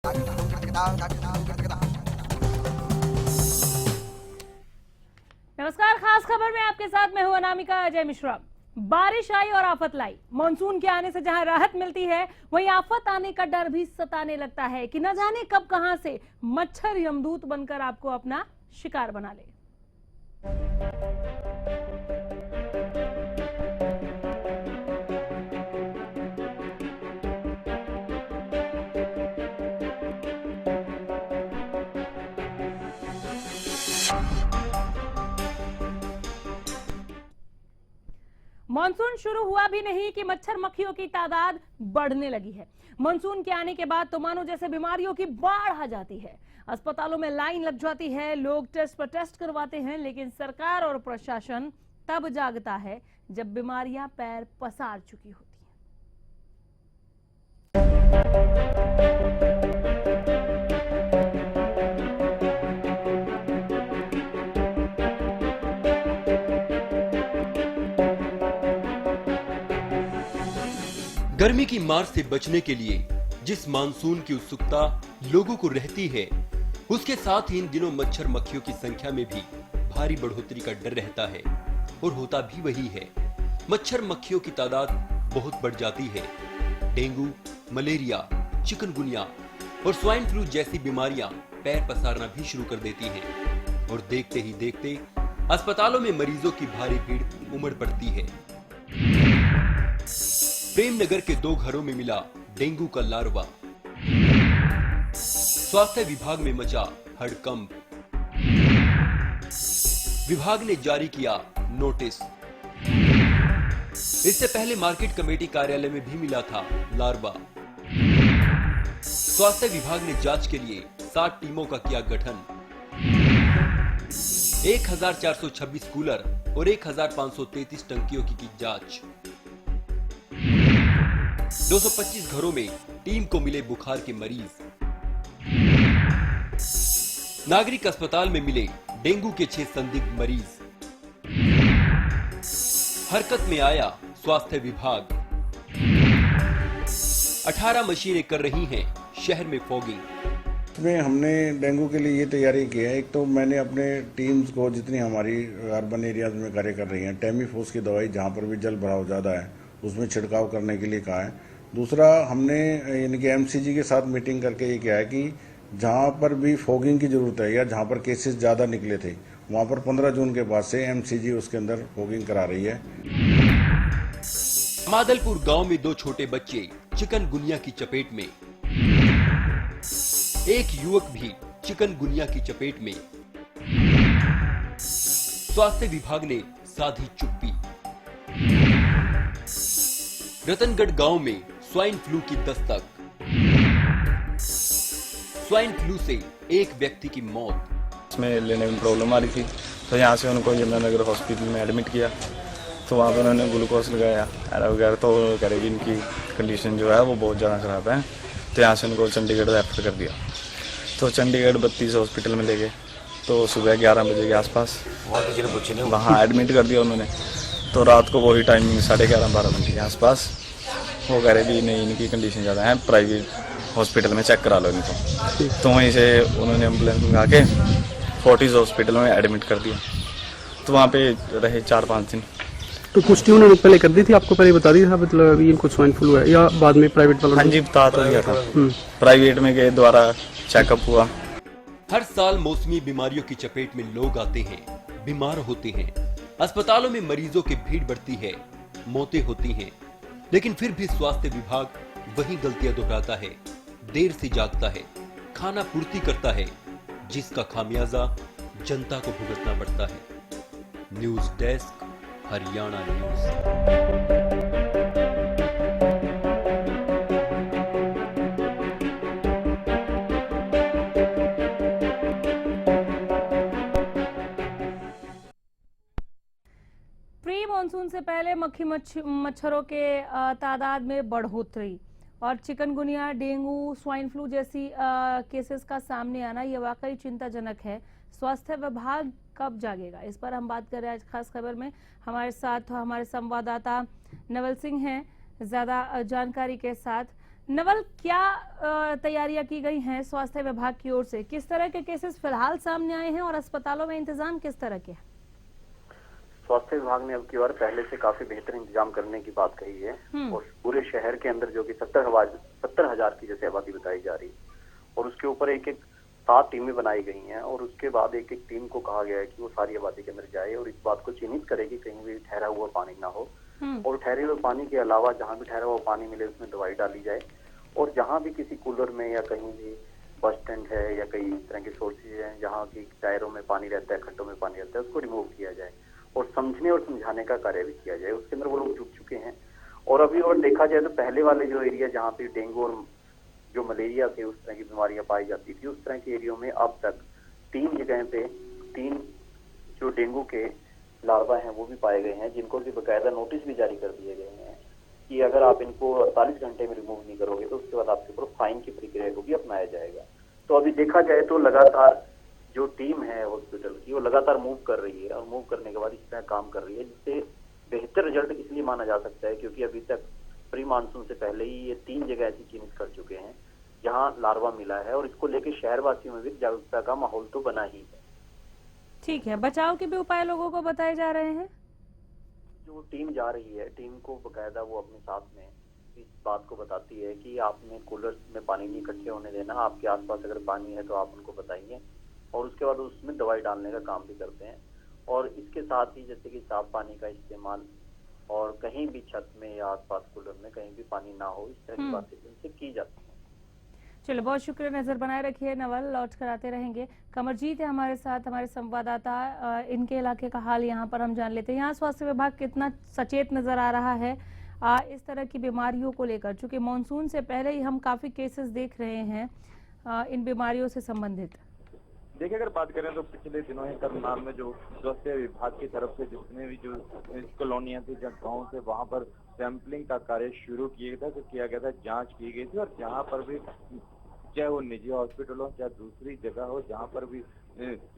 नमस्कार, खास खबर में आपके साथ मैं हूं अनामिका अजय मिश्रा। बारिश आई और आफत लाई। मानसून के आने से जहां राहत मिलती है, वहीं आफत आने का डर भी सताने लगता है कि न जाने कब कहां से मच्छर यमदूत बनकर आपको अपना शिकार बना ले। मानसून शुरू हुआ भी नहीं कि मच्छर मक्खियों की तादाद बढ़ने लगी है। मानसून के आने के बाद तो मानो जैसे बीमारियों की बाढ़ आ जाती है। अस्पतालों में लाइन लग जाती है, लोग टेस्ट पर टेस्ट करवाते हैं, लेकिन सरकार और प्रशासन तब जागता है जब बीमारियां पैर पसार चुकी होती हैं। गर्मी की मार से बचने के लिए जिस मानसून की उत्सुकता लोगों को रहती है, उसके साथ ही इन दिनों मच्छर मक्खियों की संख्या में भी भारी बढ़ोतरी का डर रहता है। और होता भी वही है, मच्छर मक्खियों की तादाद बहुत बढ़ जाती है। डेंगू, मलेरिया, चिकनगुनिया और स्वाइन फ्लू जैसी बीमारियां पैर पसारना भी शुरू कर देती हैं। और देखते ही देखते अस्पतालों में मरीजों की भारी भीड़ उमड़ पड़ती है। प्रेमनगर के 2 घरों में मिला डेंगू का लार्वा। स्वास्थ्य विभाग में मचा हड़कंप। विभाग ने जारी किया नोटिस। इससे पहले मार्केट कमेटी कार्यालय में भी मिला था लार्वा। स्वास्थ्य विभाग ने जांच के लिए 7 टीमों का किया गठन। 1426 कूलर और 1533 टंकियों की जांच। 225 घरों में टीम को मिले बुखार के मरीज। नागरिक अस्पताल में मिले डेंगू के 6 संदिग्ध मरीज। हरकत में आया स्वास्थ्य विभाग। 18 मशीनें कर रही हैं शहर में फॉगिंग। इसमें हमने डेंगू के लिए ये तैयारी की है। एक तो मैंने अपने टीम्स को, जितनी हमारी अर्बन एरियाज में कार्य कर रही हैं, टेमीफोस की दवाई जहाँ पर भी जल भराव ज़्यादा है उसमें छिड़काव करने के लिए कहा है। दूसरा, हमने इनके एमसीजी के साथ मीटिंग करके ये किया है कि जहाँ पर भी फॉगिंग की जरूरत है या जहाँ पर केसेस ज़्यादा निकले थे, वहाँ पर 15 जून के बाद से एमसीजी उसके अंदर फॉगिंग करा रही है। मादलपुर गांव में 2 छोटे बच्चे चिकनगुनिया की चपेट में। एक युवक भी चिकनगुनिया की चपेट में। स्वास्थ्य विभाग ने साधी चुप्पी। रतनगढ़ गांव में स्वाइन फ्लू की दस्तक। स्वाइन फ्लू से एक व्यक्ति की मौत। इसमें लेने में प्रॉब्लम आ रही थी, तो यहाँ से उनको यमुनानगर हॉस्पिटल में एडमिट किया। तो वहाँ पर उन्होंने ग्लूकोज लगाया वगैरह, तो करेगी इनकी कंडीशन जो है वो बहुत ज़्यादा ख़राब है। तो यहाँ से उनको चंडीगढ़ रेफर कर दिया। तो चंडीगढ़ 32 हॉस्पिटल में ले गए। तो सुबह 11 बजे के आसपास वहाँ एडमिट कर दिया उन्होंने। तो रात को वही टाइमिंग 11:30-12 बजे के आसपास वो कह रहे भी नहीं, इनकी कंडीशन ज़्यादा है, प्राइवेट हॉस्पिटल में चेक करा लो इनको। तो वहीं से उन्होंने एम्बुलेंस मंगा के फोर्टिस हॉस्पिटल में एडमिट कर दिया। तो वहाँ पे रहे 4-5 दिन। तो पुष्टि उन्होंने पहले कर दी थी, आपको पहले बता दिया था मतलब अभी इनको स्वाइन फ्लू है, या बाद में प्राइवेट वालों? हाँ जी, बता तो दिया था। प्राइवेट में गए, द्वारा चेकअप हुआ। हर साल मौसमी बीमारियों की चपेट में लोग आते हैं, बीमार होते हैं। अस्पतालों में मरीजों की भीड़ बढ़ती है, मौतें होती हैं, लेकिन फिर भी स्वास्थ्य विभाग वही गलतियां दोहराता है, देर से जागता है, खाना पूर्ति करता है, जिसका खामियाजा जनता को भुगतना पड़ता है। News desk, Haryana news. Pre monsoon से पहले मक्खी मच्छरों के तादाद में बढ़ोतरी और चिकनगुनिया, डेंगू, स्वाइन फ्लू जैसी केसेस का सामने आना ये वाकई चिंताजनक है। स्वास्थ्य विभाग कब जागेगा, इस पर हम बात कर रहे हैं आज खास खबर में। हमारे साथ हमारे संवाददाता नवल सिंह हैं ज्यादा जानकारी के साथ। नवल, क्या तैयारियां की गई हैं स्वास्थ्य विभाग की ओर से? किस तरह के केसेस फिलहाल सामने आए हैं और अस्पतालों में इंतजाम किस तरह के हैं? स्वास्थ्य विभाग ने अब की बार पहले से काफी बेहतर इंतजाम करने की बात कही है और पूरे शहर के अंदर जो कि 70,000 की जैसे आबादी बताई जा रही है और उसके ऊपर एक 7 टीमें बनाई गई हैं और उसके बाद एक टीम को कहा गया है कि वो सारी आबादी के अंदर जाए और इस बात को चिन्हित करे कि कहीं भी ठहरा हुआ पानी ना हो और ठहरे हुए पानी के अलावा जहाँ भी ठहरा हुआ पानी मिले उसमें दवाई डाली जाए और जहाँ भी किसी कूलर में या कहीं भी बस स्टैंड है या कई तरह के सोर्सेज हैं जहाँ की टायरों में पानी रहता है, खड्डों में पानी रहता है, उसको रिमूव किया जाए और समझने और समझाने का कार्य भी किया जाए। उसके अंदर वो लोग जुट चुके हैं और अभी और देखा जाए तो पहले वाले जो एरिया जहाँ पे डेंगू और जो मलेरिया के उस तरह की बीमारियां पाई जाती थी उस तरह के एरियो में अब तक 3 जगह पे 3 जो डेंगू के लार्वा हैं वो भी पाए गए हैं जिनको की बकायदा नोटिस भी जारी कर दिए गए हैं कि अगर आप इनको 48 घंटे में रिमूव नहीं करोगे तो उसके बाद आपके ऊपर फाइन की प्रक्रिया को भी अपनाया जाएगा। तो अभी देखा जाए तो लगातार जो टीम है हॉस्पिटल की वो लगातार मूव कर रही है और मूव करने के बाद इस तरह काम कर रही है जिससे बेहतर रिजल्ट इसलिए माना जा सकता है क्योंकि अभी तक प्री मानसून से पहले ही ये 3 जगह ऐसी चिन्हित कर चुके हैं जहां लार्वा मिला है और इसको लेकर शहरवासियों में भी जागरूकता का माहौल तो बना ही है। ठीक है, बचाव के भी उपाय लोगों को बताए जा रहे हैं। जो टीम जा रही है टीम को बकायदा वो अपने साथ में इस बात को बताती है कि आपने कूलर में पानी नहीं इकट्ठे होने देना, आपके आसपास अगर पानी है तो आप उनको बताइए और उसके बाद उसमें दवाई डालने का काम भी करते हैं और इसके साथ ही जैसे कि साफ पानी का इस्तेमाल और कहीं भी छत में या आसपास कूलर में कहीं भी पानी ना हो इस तरह की बातें इनसे की जाती है। चलो, बहुत शुक्रिया। नजर बनाए रखिए नवल, लौट कर आते रहेंगे। कमरजीत है हमारे साथ, हमारे संवाददाता। इनके इलाके का हाल यहाँ पर हम जान लेते हैं। यहाँ स्वास्थ्य विभाग कितना सचेत नजर आ रहा है इस तरह की बीमारियों को लेकर, चूंकि मानसून से पहले ही हम काफी केसेस देख रहे हैं इन बीमारियों से संबंधित। देखिए, अगर बात करें तो पिछले दिनों ही करनाल में जो स्वास्थ्य विभाग की तरफ से जितने भी जो कॉलोनियां थी जहाँ गाँव से वहां पर सैंपलिंग का कार्य शुरू किया गया था, जांच की गई थी और जहां पर भी चाहे वो निजी हॉस्पिटल हो चाहे दूसरी जगह हो जहां पर भी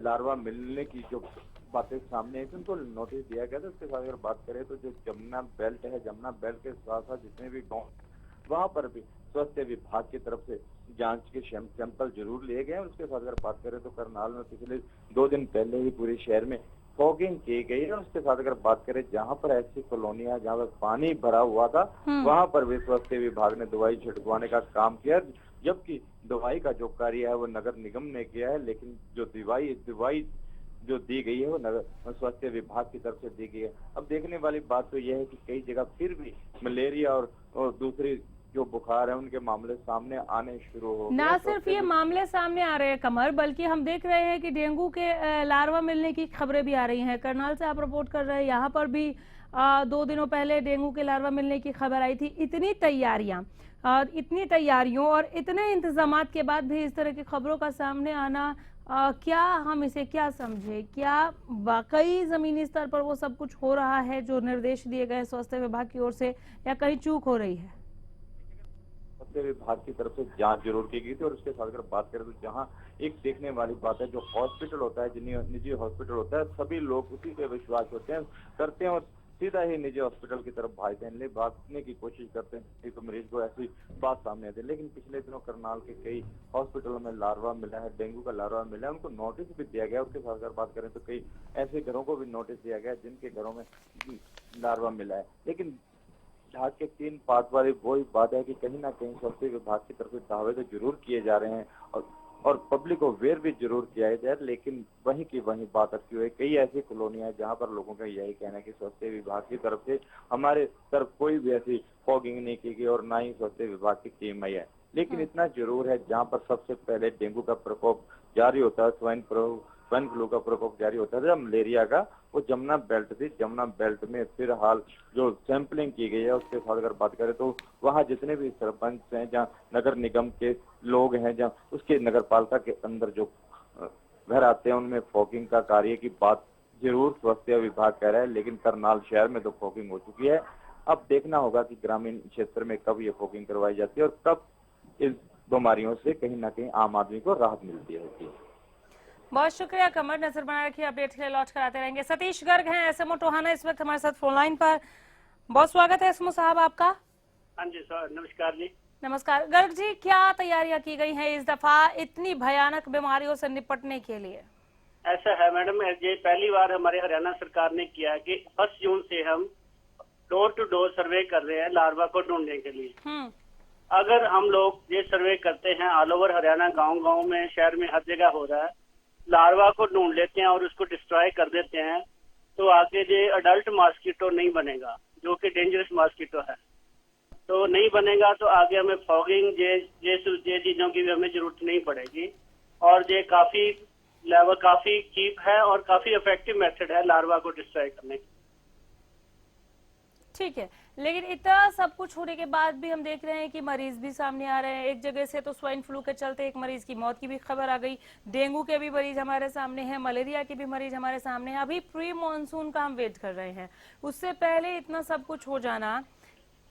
लार्वा मिलने की जो बातें सामने आई थी उनको नोटिस दिया गया था। उसके साथ अगर बात करें तो जो जमुना बेल्ट है, जमुना बेल्ट के साथ साथ जितने भी गाँव वहां पर भी स्वास्थ्य विभाग की तरफ से जांच के सैंपल जरूर लिए गए। उसके साथ अगर बात करें तो करनाल में पिछले 2 दिन पहले ही पूरे शहर में फॉगिंग की गई है। उसके साथ अगर बात करें जहां पर ऐसी कॉलोनियां जहां पर पानी भरा हुआ था वहां पर भी स्वास्थ्य विभाग ने दवाई छिड़कवाने का काम किया, जबकि दवाई का जो कार्य है वो नगर निगम ने किया है, लेकिन जो दवाई जो दी गई है वो नगर स्वास्थ्य विभाग की तरफ से दी गई है। अब देखने वाली बात तो यह है कि कई जगह फिर भी मलेरिया और दूसरी जो बुखार है उनके मामले सामने आने शुरू हो गए। ना सिर्फ ये मामले सामने आ रहे हैं कमर, बल्कि हम देख रहे हैं कि डेंगू के लार्वा मिलने की खबरें भी आ रही हैं। करनाल से आप रिपोर्ट कर रहे हैं, यहाँ पर भी 2 दिनों पहले डेंगू के लार्वा मिलने की खबर आई थी। इतनी तैयारियों और इतने इंतजामात के बाद भी इस तरह की खबरों का सामने आना, क्या हम इसे क्या समझे? क्या वाकई जमीनी स्तर पर वो सब कुछ हो रहा है जो निर्देश दिए गए स्वास्थ्य विभाग की ओर से, या कहीं चूक हो रही है? स्वास्थ्य विभाग की तरफ से जांच जरूर की गई थी और उसके साथ अगर बात करें तो जहां एक देखने वाली बात है, जो हॉस्पिटल होता है, निजी हॉस्पिटल होता है, सभी लोग उसी पे विश्वास करते हैं और सीधा ही निजी हॉस्पिटल की तरफ भागते हैं, भागने की कोशिश करते हैं तो मरीज को ऐसी बात सामने आती है। लेकिन पिछले दिनों करनाल के कई हॉस्पिटलों में लार्वा मिला है, डेंगू का लार्वा मिला है, उनको नोटिस भी दिया गया। उसके साथ अगर बात करें तो कई ऐसे घरों को भी नोटिस दिया गया जिनके घरों में लार्वा मिला है। लेकिन जहाज के 3 पार्ट वाली वही बात है कि कहीं ना कहीं स्वास्थ्य विभाग की तरफ से दावे तो जरूर किए जा रहे हैं और पब्लिक को अवेयर भी जरूर किया जाए, लेकिन वहीं की वहीं बात अटकी हुई है। कई ऐसी कॉलोनियां हैं जहां पर लोगों का यही कहना है कि स्वास्थ्य विभाग की तरफ से हमारे तरफ कोई भी ऐसी फॉगिंग नहीं की गई और ना ही स्वास्थ्य विभाग की टीम आई है। लेकिन इतना जरूर है, जहाँ पर सबसे पहले डेंगू का प्रकोप जारी होता है, स्वाइन फ्लू का प्रकोप जारी होता है, मलेरिया का, वो जमुना बेल्ट थी। जमुना बेल्ट में फिर हाल जो सैंपलिंग की गई है उसके साथ अगर बात करें तो वहाँ जितने भी सरपंच हैं, जहाँ नगर निगम के लोग हैं, जहाँ उसके नगर पालिका के अंदर जो घर आते हैं उनमें फॉगिंग का कार्य की बात जरूर स्वास्थ्य विभाग कह रहा है। लेकिन करनाल शहर में तो फॉगिंग हो चुकी है। अब देखना होगा कि ग्रामीण क्षेत्र में कब ये फॉगिंग करवाई जाती है और कब इस बीमारियों से कहीं ना कहीं आम आदमी को राहत मिलती है। बहुत शुक्रिया कमर, नजर बनाए रखिए, अपडेट के लिए लॉन्च कराते रहेंगे। सतीश गर्ग हैं एसएमओ टोहाना, इस वक्त हमारे साथ फोन लाइन पर। बहुत स्वागत है एसएमओ साहब आपका। हाँ जी सर, नमस्कार जी। नमस्कार गर्ग जी, क्या तैयारियां की गई हैं इस दफा इतनी भयानक बीमारियों से निपटने के लिए? ऐसा है मैडम, ये पहली बार हमारे हरियाणा सरकार ने किया है कि 1 जून से हम डोर टू डोर सर्वे कर रहे हैं लार्वा को ढूंढने के लिए। अगर हम लोग ये सर्वे करते हैं ऑल ओवर हरियाणा, गांव-गांव में, शहर में, हर जगह हो रहा है, लार्वा को ढूंढ लेते हैं और उसको डिस्ट्रॉय कर देते हैं, तो आगे ये अडल्ट मॉस्किटो नहीं बनेगा, जो कि डेंजरस मॉस्किटो है, तो नहीं बनेगा। तो आगे हमें फॉगिंग ये चीजों की भी हमें जरूरत नहीं पड़ेगी और ये काफी चीप है और काफी इफेक्टिव मेथड है लार्वा को डिस्ट्रॉय करने की। ठीक है, लेकिन इतना सब कुछ होने के बाद भी हम देख रहे हैं कि मरीज भी सामने आ रहे हैं। एक जगह से तो स्वाइन फ्लू के चलते एक मरीज की मौत की भी खबर आ गई, डेंगू के भी मरीज हमारे सामने हैं, मलेरिया के भी मरीज हमारे सामने हैं। अभी प्री मानसून का हम वेट कर रहे हैं, उससे पहले इतना सब कुछ हो जाना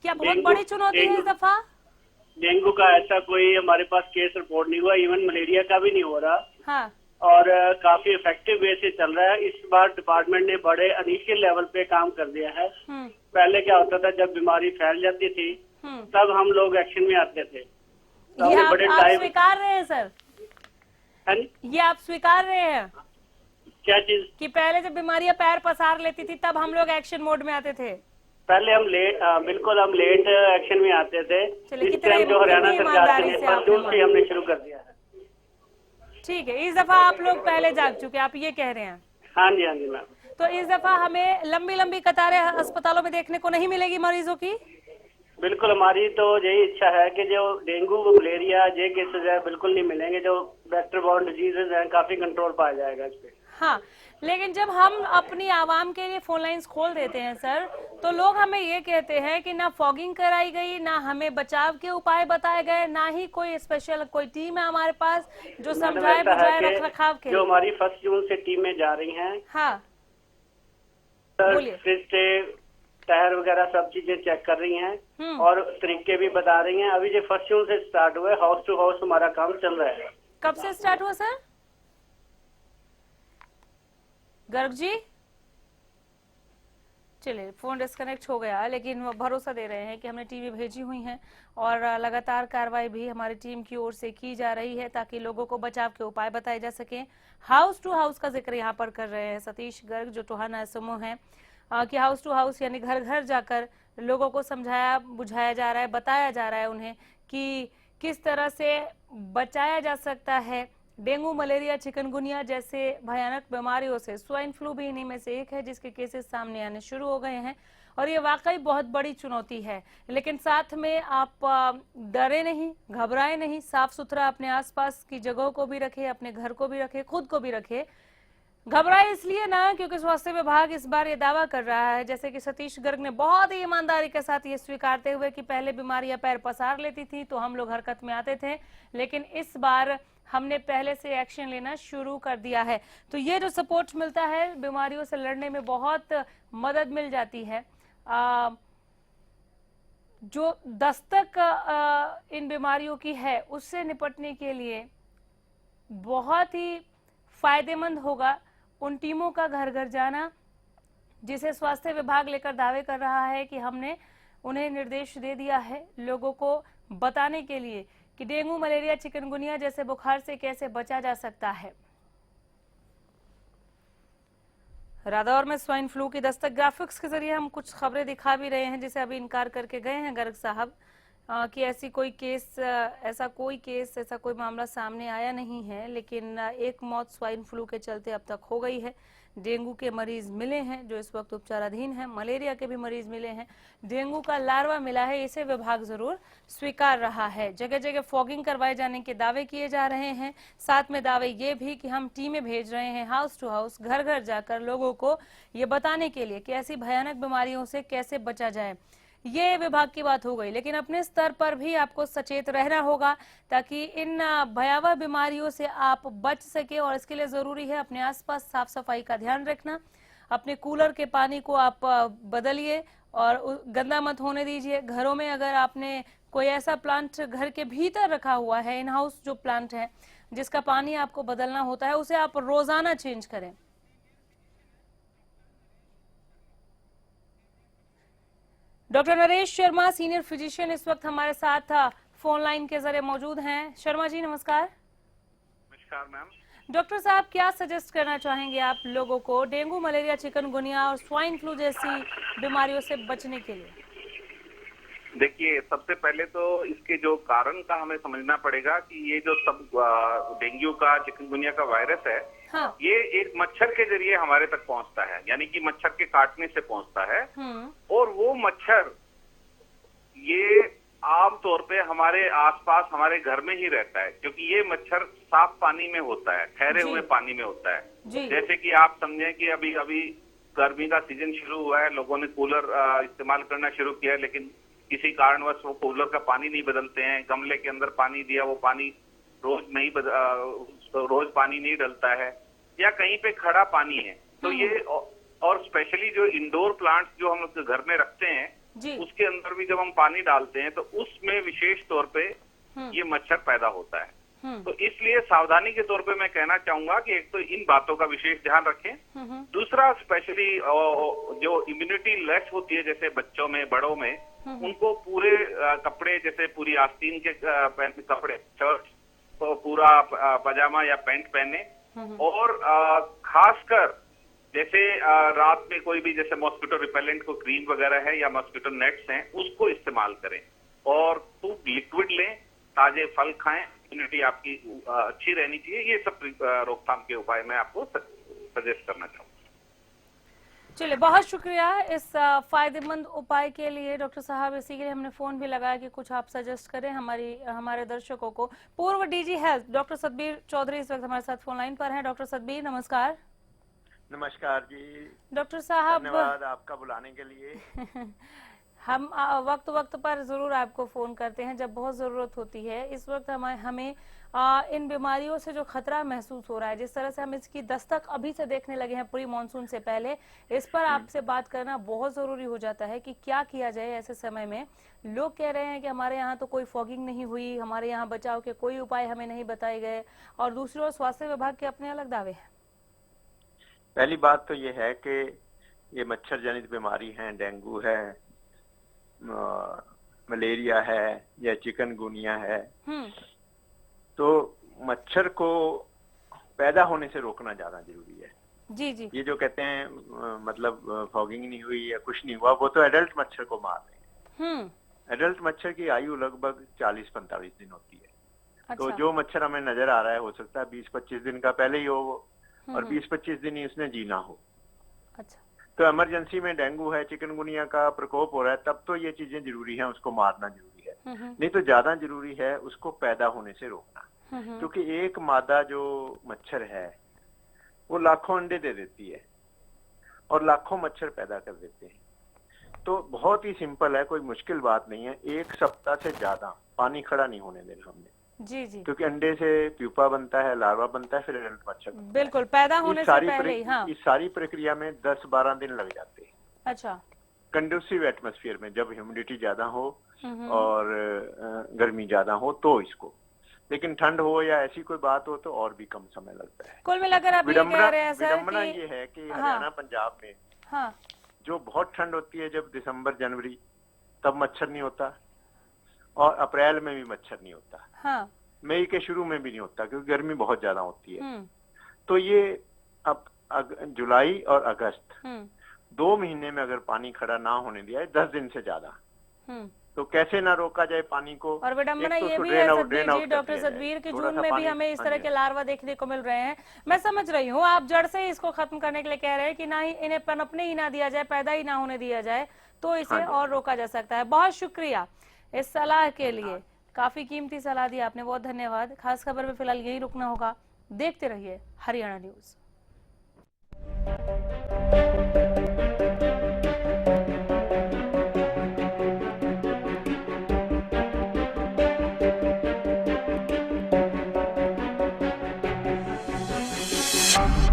क्या बहुत बड़ी चुनौती है इस दफा? डेंगू का ऐसा कोई हमारे पास केस रिपोर्ट नहीं हुआ, इवन मलेरिया का भी नहीं हो रहा। हाँ, और काफी इफेक्टिव वे से चल रहा है। इस बार डिपार्टमेंट ने बड़े इनिशियल लेवल पे काम कर दिया है। पहले क्या होता था, जब बीमारी फैल जाती थी तब हम लोग एक्शन में आते थे। ये आप स्वीकार रहे हैं सर? ये आप स्वीकार रहे हैं क्या चीज? कि पहले जब बीमारियां पैर पसार लेती थी तब हम लोग एक्शन मोड में आते थे? पहले हम बिल्कुल हम लेट एक्शन में आते थे। इस टाइम जो हरियाणा सरकार ने 1 जून से हमने शुरू कर दिया है। ठीक है, इस दफा आप लोग पहले जाग चुके, आप ये कह रहे हैं? हाँ जी, हाँ जी मैम। तो इस दफा हमें लंबी लंबी कतारें अस्पतालों में देखने को नहीं मिलेगी मरीजों की? बिल्कुल, हमारी तो यही इच्छा है कि जो डेंगू, मलेरिया ये केसेस है बिल्कुल नहीं मिलेंगे। जो वेक्टर बॉर्न डिजीजेज हैं काफी कंट्रोल पाया जाएगा इस पे। हाँ, लेकिन जब हम अपनी आवाम के लिए फोन लाइंस खोल देते हैं सर, तो लोग हमें ये कहते हैं कि ना फॉगिंग कराई गई, ना हमें बचाव के उपाय बताए गए, ना ही कोई स्पेशल कोई टीम है हमारे पास जो समझाए बुझाए रख रखाव के। जो हमारी 1 जून से टीमें जा रही हैं, हाँ फ्रिज टायर वगैरह सब चीजें चेक कर रही हैं और तरीके भी बता रही हैं। अभी जो 1 जून से स्टार्ट हुआ है, हाउस टू हाउस हमारा काम चल रहा है। कब से स्टार्ट हुआ सर? गर्ग जी, चलिए फोन डिस्कनेक्ट हो गया, लेकिन वो भरोसा दे रहे हैं कि हमने टीवी भेजी हुई हैं और लगातार कार्रवाई भी हमारी टीम की ओर से की जा रही है ताकि लोगों को बचाव के उपाय बताए जा सकें। हाउस टू हाउस का जिक्र यहाँ पर कर रहे हैं सतीश गर्ग जो टोहाना समूह है कि हाउस टू हाउस यानी घर घर जाकर लोगों को समझाया बुझाया जा रहा है, बताया जा रहा है उन्हें कि किस तरह से बचाया जा सकता है डेंगू, मलेरिया, चिकनगुनिया जैसे भयानक बीमारियों से। स्वाइन फ्लू भी इन्हीं में से एक है जिसके केसेस सामने आने शुरू हो गए हैं और ये वाकई बहुत बड़ी चुनौती है। लेकिन साथ में आप डरे नहीं, घबराए नहीं, साफ सुथरा अपने आसपास की जगहों को भी रखे, अपने घर को भी रखे, खुद को भी रखे। घबराए इसलिए ना क्योंकि स्वास्थ्य विभाग इस बार ये दावा कर रहा है, जैसे कि सतीश गर्ग ने बहुत ही ईमानदारी के साथ ये स्वीकारते हुए कि पहले बीमारियां पैर पसार लेती थी तो हम लोग हरकत में आते थे, लेकिन इस बार हमने पहले से एक्शन लेना शुरू कर दिया है। तो ये जो सपोर्ट मिलता है बीमारियों से लड़ने में बहुत मदद मिल जाती है। जो दस्तक इन बीमारियों की है उससे निपटने के लिए बहुत ही फायदेमंद होगा उन टीमों का घर घर जाना जिसे स्वास्थ्य विभाग लेकर दावे कर रहा है कि हमने उन्हें निर्देश दे दिया है लोगों को बताने के लिए कि डेंगू, मलेरिया, चिकनगुनिया जैसे बुखार से कैसे बचा जा सकता है। रादौर में स्वाइन फ्लू की दस्तक, ग्राफिक्स के जरिए हम कुछ खबरें दिखा भी रहे हैं जिसे अभी इनकार करके गए हैं गर्ग साहब कि ऐसा कोई मामला सामने आया नहीं है, लेकिन एक मौत स्वाइन फ्लू के चलते अब तक हो गई है। डेंगू के मरीज मिले हैं जो इस वक्त उपचाराधीन हैं, मलेरिया के भी मरीज मिले हैं, डेंगू का लार्वा मिला है, इसे विभाग जरूर स्वीकार रहा है। जगह जगह फॉगिंग करवाए जाने के दावे किए जा रहे हैं, साथ में दावे ये भी कि हम टीमें भेज रहे हैं हाउस टू हाउस, घर घर जाकर लोगों को ये बताने के लिए कि ऐसी भयानक बीमारियों से कैसे बचा जाए। ये विभाग की बात हो गई, लेकिन अपने स्तर पर भी आपको सचेत रहना होगा ताकि इन भयावह बीमारियों से आप बच सके और इसके लिए जरूरी है अपने आसपास साफ सफाई का ध्यान रखना। अपने कूलर के पानी को आप बदलिए और गंदा मत होने दीजिए। घरों में अगर आपने कोई ऐसा प्लांट घर के भीतर रखा हुआ है, इन हाउस जो प्लांट है जिसका पानी आपको बदलना होता है, उसे आप रोजाना चेंज करें। Doctor Naresh Sharma senior physician इस वक्त हमारे साथ फोन लाइन के जरिए मौजूद हैं। शर्मा जी नमस्कार। नमस्कार मैम। डॉक्टर साहब क्या सजेस्ट करना चाहेंगे आप लोगों को डेंगू, मलेरिया, चिकनगुनिया और स्वाइन फ्लू जैसी बीमारियों से बचने के लिए? देखिए, सबसे पहले तो इसके जो कारण का हमें समझना पड़ेगा कि ये जो सब डेंगू का, चिकनगुनिया का वायरस है, हाँ। ये एक मच्छर के जरिए हमारे तक पहुंचता है, यानी कि मच्छर के काटने से पहुंचता है। और वो मच्छर ये आमतौर पे हमारे आसपास हमारे घर में ही रहता है, क्योंकि ये मच्छर साफ पानी में होता है, ठहरे हुए पानी में होता है। जैसे कि आप समझें कि अभी अभी गर्मी का सीजन शुरू हुआ है, लोगों ने कूलर इस्तेमाल करना शुरू किया है, लेकिन किसी कारणवश वो कूलर का पानी नहीं बदलते हैं। गमले के अंदर पानी दिया, वो पानी रोज पानी नहीं डलता है, या कहीं पे खड़ा पानी है। तो ये और स्पेशली जो इंडोर प्लांट्स जो हम लोग घर में रखते हैं, उसके अंदर भी जब हम पानी डालते हैं तो उसमें विशेष तौर पे ये मच्छर पैदा होता है। तो इसलिए सावधानी के तौर पे मैं कहना चाहूंगा कि एक तो इन बातों का विशेष ध्यान रखें। दूसरा, स्पेशली जो इम्यूनिटी लेस होती है, जैसे बच्चों में, बड़ों में, उनको पूरे कपड़े, जैसे पूरी आस्तीन के कपड़े, शर्ट, पूरा पजामा या पैंट पहने। और खासकर जैसे रात में कोई भी जैसे मॉस्किटो रिपेलेंट को क्रीम वगैरह है या मॉस्किटो नेट्स हैं, उसको इस्तेमाल करें। और खूब लिक्विड लें, ताजे फल खाएं, इम्यूनिटी आपकी अच्छी रहनी चाहिए। ये सब रोकथाम के उपाय मैं आपको सजेस्ट करना चाहूंगा। चलिए, बहुत शुक्रिया इस फायदेमंद उपाय के लिए डॉक्टर साहब। इसी के लिए हमने फोन भी लगाया कि कुछ आप सजेस्ट करें हमारे दर्शकों को। पूर्व DG health doctor Satbir Chaudhary इस वक्त हमारे साथ फोन लाइन पर हैं। डॉक्टर सतबीर नमस्कार। नमस्कार जी। डॉक्टर साहब, धन्यवाद आपका बुलाने के लिए। हम वक्त पर जरूर आपको फोन करते हैं जब बहुत जरूरत होती है। इस वक्त हमें इन बीमारियों से जो खतरा महसूस हो रहा है, जिस तरह से हम इसकी दस्तक अभी से देखने लगे हैं प्री मॉनसून से पहले, इस पर आपसे बात करना बहुत जरूरी हो जाता है कि क्या किया जाए ऐसे समय में। लोग कह रहे हैं कि हमारे यहाँ तो कोई फॉगिंग नहीं हुई, हमारे यहाँ बचाव के कोई उपाय हमें नहीं बताए गए, और दूसरी ओर स्वास्थ्य विभाग के अपने अलग दावे हैं। पहली बात तो ये है कि ये मच्छर जनित बीमारी है, डेंगू है, मलेरिया है या चिकनगुनिया है, तो मच्छर को पैदा होने से रोकना ज्यादा जरूरी है। जी। ये जो कहते हैं मतलब फॉगिंग नहीं हुई या कुछ नहीं हुआ, वो तो एडल्ट मच्छर को मार रहे हैं। एडल्ट मच्छर की आयु लगभग 40-45 दिन होती है। अच्छा। तो जो मच्छर हमें नजर आ रहा है, हो सकता है 20-25 दिन का पहले ही हो, और 20-25 दिन ही उसने जीना हो। अच्छा। तो इमरजेंसी में डेंगू है, चिकनगुनिया का प्रकोप हो रहा है, तब तो ये चीजें जरूरी हैं, उसको मारना जरूरी है। नहीं तो ज्यादा जरूरी है उसको पैदा होने से रोकना, क्योंकि एक मादा जो मच्छर है वो लाखों अंडे दे देती है और लाखों मच्छर पैदा कर देते हैं। तो बहुत ही सिंपल है, कोई मुश्किल बात नहीं है। 1 सप्ताह से ज्यादा पानी खड़ा नहीं होने देना हमने। जी। क्योंकि अंडे से प्यूपा बनता है, लार्वा बनता है, फिर एडल्ट मच्छर बनता है। बिल्कुल, पैदा होने से पहले ही। हाँ। इस सारी प्रक्रिया में 10-12 दिन लग जाते हैं। अच्छा। कंडूसिव एटमॉस्फेयर में, जब ह्यूमिडिटी ज्यादा हो और गर्मी ज्यादा हो तो इसको, लेकिन ठंड हो या ऐसी कोई बात हो तो और भी कम समय लगता है। कुल मिलाकर आप ये कह रहे हैं सर विडंबना ये है कि हरियाणा, पंजाब में जो बहुत ठंड होती है, जब दिसंबर जनवरी, तब मच्छर नहीं होता, और अप्रैल में भी मच्छर नहीं होता। हाँ। मई के शुरू में भी नहीं होता, क्योंकि गर्मी बहुत ज्यादा होती है। तो ये अब जुलाई और अगस्त 2 महीने में अगर पानी खड़ा ना होने दिया है 10 दिन से ज्यादा, तो कैसे ना रोका जाए पानी को। और विडंबना ये भी है सतबीर जी, डॉक्टर सतबीर की जून में भी हमें इस तरह के लार्वा देखने को मिल रहे हैं। मैं समझ रही हूँ, आप जड़ से इसको खत्म करने के लिए कह रहे हैं कि ना ही इन्हें पनपने ही ना दिया जाए, पैदा ही ना होने दिया जाए, तो इसे और रोका जा सकता है। बहुत शुक्रिया इस सलाह के लिए, काफी कीमती सलाह दी आपने, बहुत धन्यवाद। खास खबर में फिलहाल यही रुकना होगा। देखते रहिए हरियाणा न्यूज। you